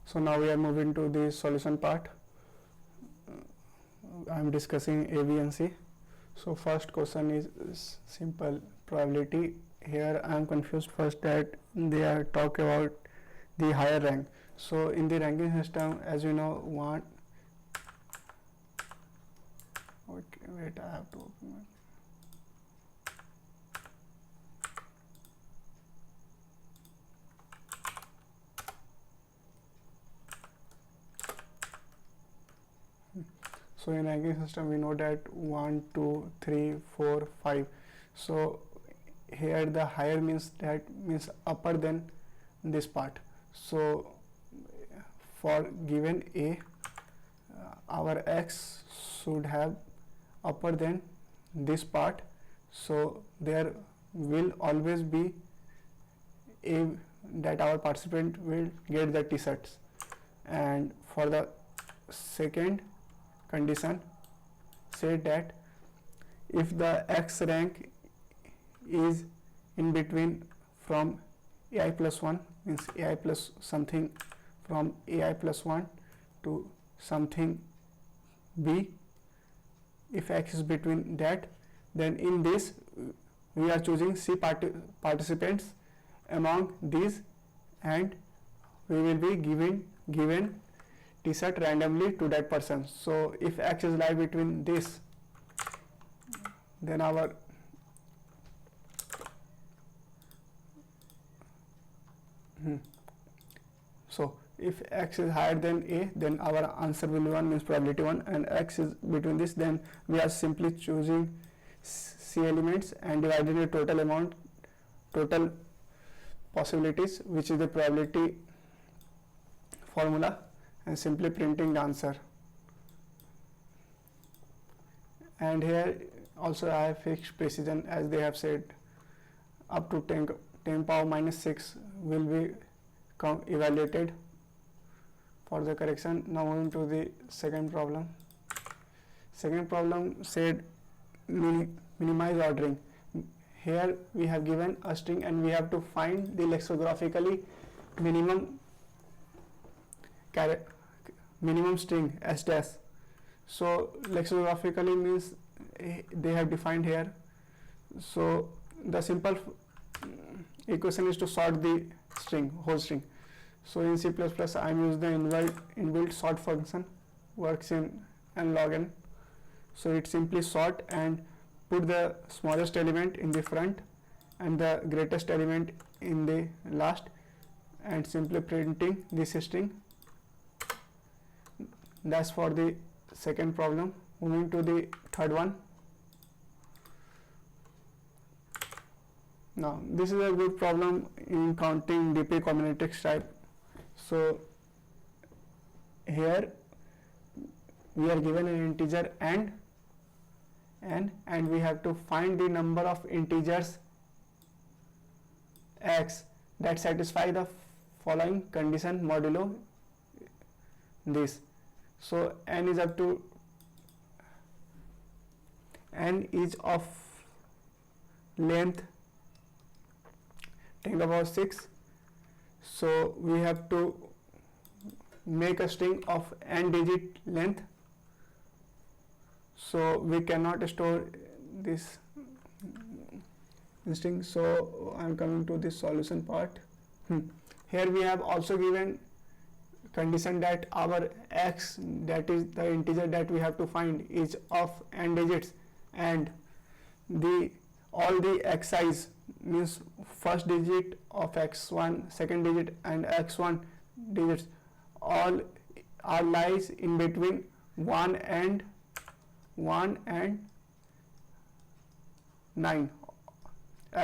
So now we are moving to the solution part. I am discussing A, B and C. So first question is simple probability. Here I am confused first that they are talk about the higher rank. So in the ranking system, as you know, okay, wait, I have to open it. So in ranking system we know that 1, 2, 3, 4, 5. So here the higher means upper than this part. So for given A, our x should have upper than this part. So there will always be a that our participant will get the t-shirts. And for the second condition said that if the x rank is in between from ai plus 1 means ai plus something, from ai plus 1 to something b, if x is between that, then in this we are choosing C participants among these, and we will be given t-shirt randomly to that person. So if x is lie between this, then our so if x is higher than a, then our answer will be 1 means probability 1, and x is between this, then we are simply choosing C elements and dividing the total possibilities, which is the probability formula, and simply printing the answer. And here also I have fixed precision, as they have said up to 10 power minus 6 will be evaluated for the correction. Now moving to the second problem. Second problem said minimize ordering. Here we have given a string and we have to find the lexicographically minimum string s dash. So lexicographically means they have defined here. So the simple equation is to sort the whole string. So in C++ I am using the inbuilt sort function, works in n log n. So it simply sort and put the smallest element in the front and the greatest element in the last, and simply printing this string. That's for the second problem. Moving to the third one. Now this is a good problem in counting DP combinatorics type. So here we are given an integer n, and we have to find the number of integers x that satisfy the following condition modulo this. So n is of length 10 to the power 6. So we have to make a string of n digit length. So we cannot store this string. So I am coming to this solution part. Here we have also given condition that our x, that is the integer that we have to find, is of n digits, and all the xi's means first digit of x1, second digit and x1 digits, all are lies in between 1 and 9.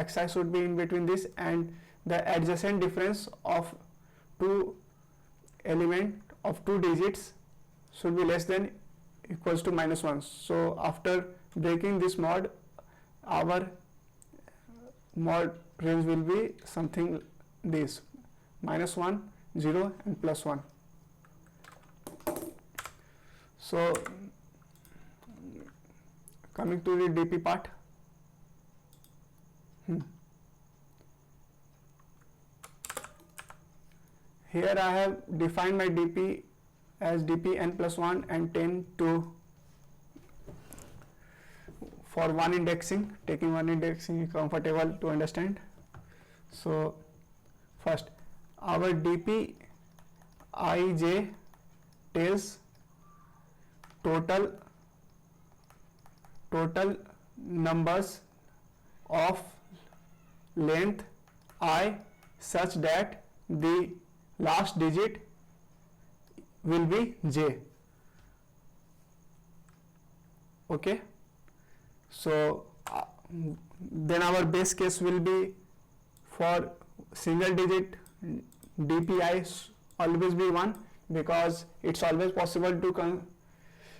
Xi should be in between this, and the adjacent difference of two element of two digits should be less than equals to -1. So after breaking this mod, our mod range will be something this -1, 0 and +1. So coming to the DP part. here I have defined my dp as dp n plus 1 and 10 to for one indexing, taking one indexing is comfortable to understand. So first our dp ij tells total numbers of length I such that the last digit will be j. Okay, so then our base case will be for single digit dpi always be 1, because it's always possible to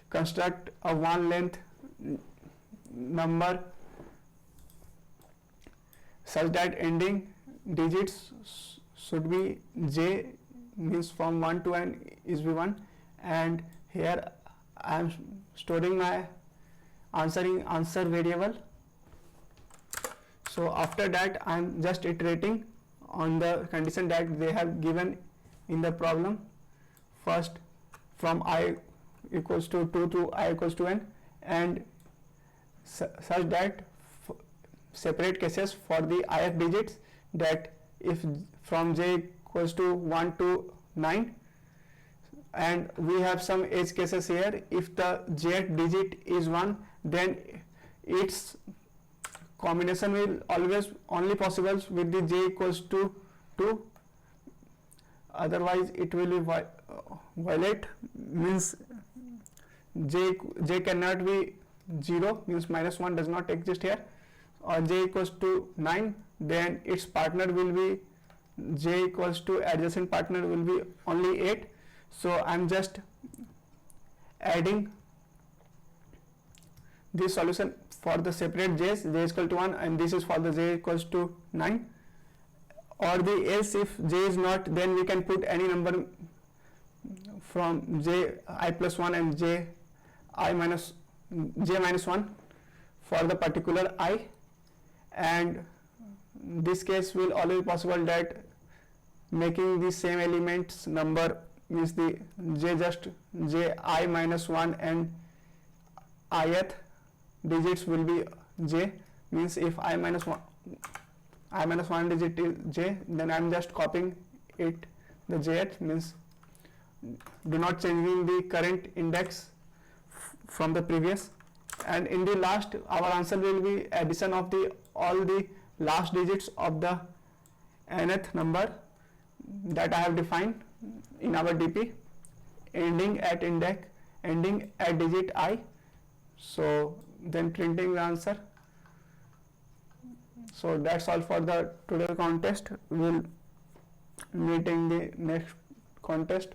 construct a one length number such that ending digits should be j, means from 1 to n is be 1, and here I am storing my answer variable. So after that I am just iterating on the condition that they have given in the problem. First from I equals to 2 to I equals to n, and such that separate cases for the ith digits, that if from j equals to 1 to 9, and we have some edge cases here. If the jth digit is 1, then its combination will always only possible with the j equals to 2, otherwise it will be violate, means j cannot be 0, means minus 1 does not exist here, or j equals to 9, then its partner will be j equals to adjacent partner will be only 8. So I am just adding this solution for the separate j's, j is equal to 1, and this is for the j equals to 9, or the else if j is not, then we can put any number from j I plus 1 and j minus 1 for the particular I, and this case will always be possible that making the same elements number, means the j I minus 1 and ith digits will be j, means if I minus 1 digit is j, then I am just copying it the jth, means do not changing the current index from the previous. And in the last our answer will be addition of the all the last digits of the nth number that I have defined in our dp, ending at digit I. So then printing the answer. So that's all for the tutorial contest. We'll meet in the next contest.